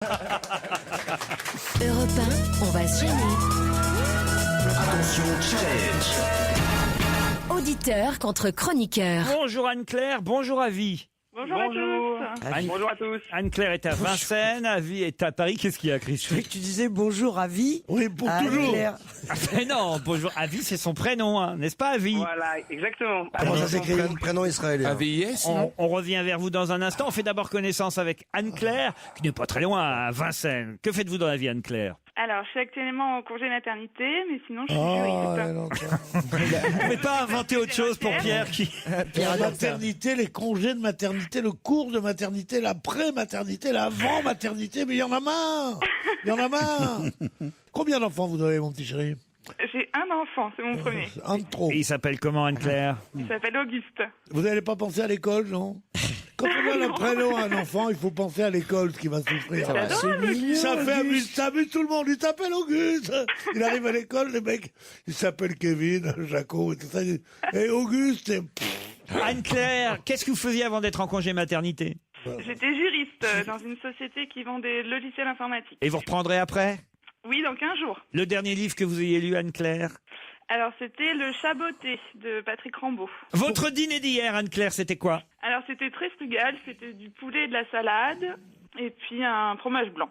Europe 1, on va se gêner. Attention, challenge. Auditeur contre chroniqueur. Bonjour Anne-Claire, bonjour Avi. Bonjour à tous. Bonjour à tous. Anne-Claire est à Vincennes, Avi est à Paris. Qu'est-ce qu'il y a, Je croyais Christophe? que tu disais bonjour à vie. Oui, pour à toujours. Claire. Mais non, bonjour. Avi, c'est son prénom, hein, n'est-ce pas, Avi? Voilà, exactement. Comment ça s'écrit? Prénom israélien. On revient vers vous dans un instant. On fait d'abord connaissance avec Anne-Claire, qui n'est pas très loin, à Vincennes. Que faites-vous dans la vie, Anne-Claire? Alors, je suis actuellement en congé maternité, mais sinon, je suis Oh, juriste. Vous ne pouvez pas inventer autre chose pour Pierre qui... La maternité, les congés de maternité, le cours de maternité, la pré-maternité, l'avant-maternité, mais il y en a marre. Il y en a marre. Combien d'enfants vous avez, mon petit chéri? J'ai un enfant, c'est mon premier. Un de trop. Et il s'appelle comment, Anne-Claire? Il s'appelle Auguste. Vous n'allez pas penser à l'école, non? Quand on donne un prénom à un enfant, il faut penser à l'école, ce qui va souffrir. Ça fait amuse tout le monde. Il s'appelle Auguste. Il arrive à l'école, le mec, il s'appelle Kevin, Jaco et tout ça. Et Auguste, et... Anne-Claire, qu'est-ce que vous faisiez avant d'être en congé maternité? J'étais juriste dans une société qui vend des logiciels informatiques. Et vous reprendrez après? Oui, dans 15 jours. Le dernier livre que vous ayez lu, Anne-Claire? Alors, c'était Le Chat botté de Patrick Rambaud. Votre dîner d'hier, Anne-Claire, c'était quoi? Alors, c'était très frugal. C'était du poulet et de la salade. Et puis, un fromage blanc.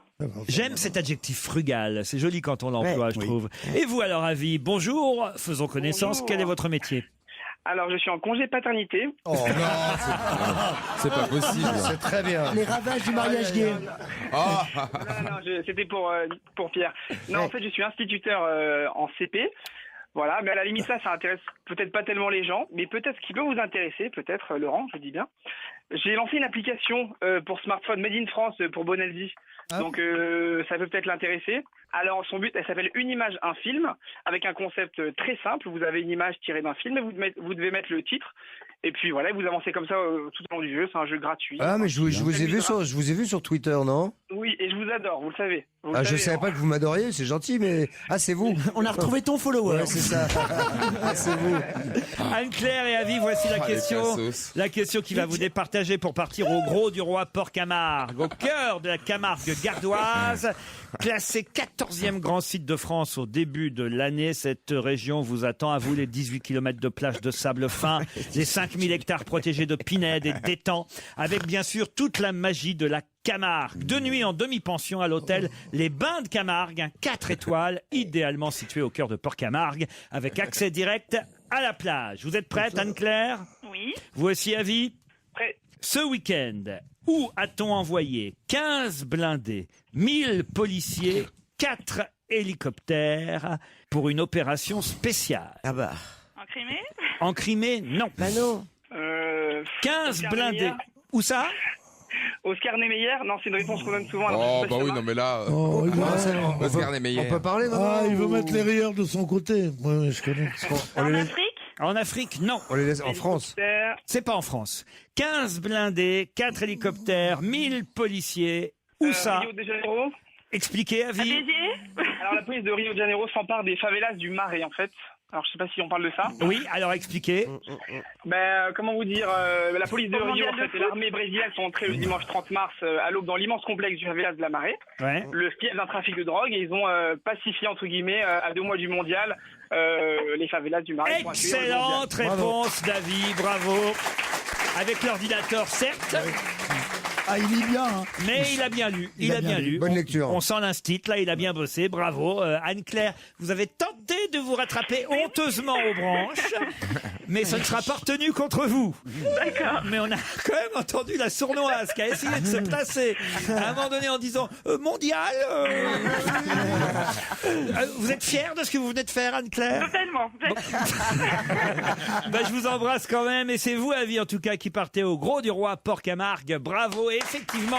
J'aime cet adjectif frugal. C'est joli quand on l'emploie, Ouais, je oui. trouve. Et vous alors, Avi, bonjour. Faisons connaissance. Bonjour. Quel est votre métier? Alors, je suis en congé paternité. Oh non, C'est pas possible. c'est très bien. Les ravages du mariage gay. Non, c'était pour Pierre. Non, en fait, je suis instituteur en CP. Voilà, mais à la limite, ça intéresse peut-être pas tellement les gens, mais peut-être ce qui peut vous intéresser, peut-être, Laurent, je dis bien. J'ai lancé une application pour smartphone Made in France pour Bonaldi. Donc, ça peut peut-être l'intéresser. Alors, son but, elle s'appelle Une image, un film, avec un concept très simple. Vous avez une image tirée d'un film et vous devez mettre le titre. Et puis voilà, vous avancez comme ça tout au long du jeu. C'est un jeu gratuit. Ah, mais je vous ai vu sur Twitter, non? Oui, et je vous adore, vous le savez. Vous le Ah, je savez, savais Laurent. pas que vous m'adoriez, c'est gentil, mais... Ah, c'est vous. On a retrouvé ton follower. Ouais, c'est ça. Ah, c'est vous. Anne-Claire et Avi, voici la question. cassos. La question qui va vous départager pour partir au Gros du Roi Port-Camargue, au cœur de la Camargue gardoise. Classé 14e grand site de France au début de l'année, cette région vous attend, à vous les 18 km de plage de sable fin, les 5000 hectares protégés de pinèdes et d'étangs, avec bien sûr toute la magie de la Camargue. 2 nuits en demi-pension à l'hôtel Les Bains de Camargue, un 4 étoiles, idéalement situé au cœur de Port-Camargue, avec accès direct à la plage. Vous êtes prête, Anne-Claire? Oui. Vous aussi, Avi? Prêt. Ce week-end, où a-t-on envoyé 15 blindés, 1000 policiers, 4 hélicoptères pour une opération spéciale? Ah bah. En Crimée. En Crimée, non. Bah non. 15 Oscar blindés. Niemeyer. Où ça? Oscar Niemeyer. Non, c'est une réponse qu'on donne souvent. alors Oh, je sais pas bah si oui, ça non, mais là, Oh, il veut- Oscar On Niemeyer. peut parler, non? Ah, il veut mettre les rieurs de son côté. Oui, je connais. On En les laisse, Afrique. En Afrique, non. on les laisse en France. Hélicoptère. C'est pas en France. 15 blindés, 4 hélicoptères, 1000 policiers. Où ça? Rio de Janeiro. Expliquez, À Avi. Béziers. Alors la police de Rio de Janeiro s'empare des favelas du Marais en fait. Alors je sais pas si on parle de ça. Oui, alors expliquez. Comment vous dire, la police de Au Rio mondial en de fait, et foot. l'armée brésilienne sont entrés le dimanche 30 mars à l'aube dans l'immense complexe du favelas de la Marée. Ouais. Le piège d'un trafic de drogue et ils ont pacifié entre guillemets à 2 mois du mondial les favelas du Marais. pour accueillir le mondial. Excellente réponse, David, bravo. Avec l'ordinateur, certes, Ah, il lit bien. Hein. mais il a bien lu. Il a bien lu. Bonne lecture. On sent l'instit, là, il a bien bossé, bravo. Anne-Claire, vous avez tenté de vous rattraper honteusement aux branches, mais ça ne sera pas retenu contre vous. D'accord. Mais on a quand même entendu la sournoise qui a essayé de se placer à un moment donné en disant mondial. Vous êtes fière de ce que vous venez de faire, Anne-Claire? Totalement. Bah, je vous embrasse quand même, et c'est vous, Avi, en tout cas, qui partez au Gros du Roi Port-Camargue. Bravo, et effectivement,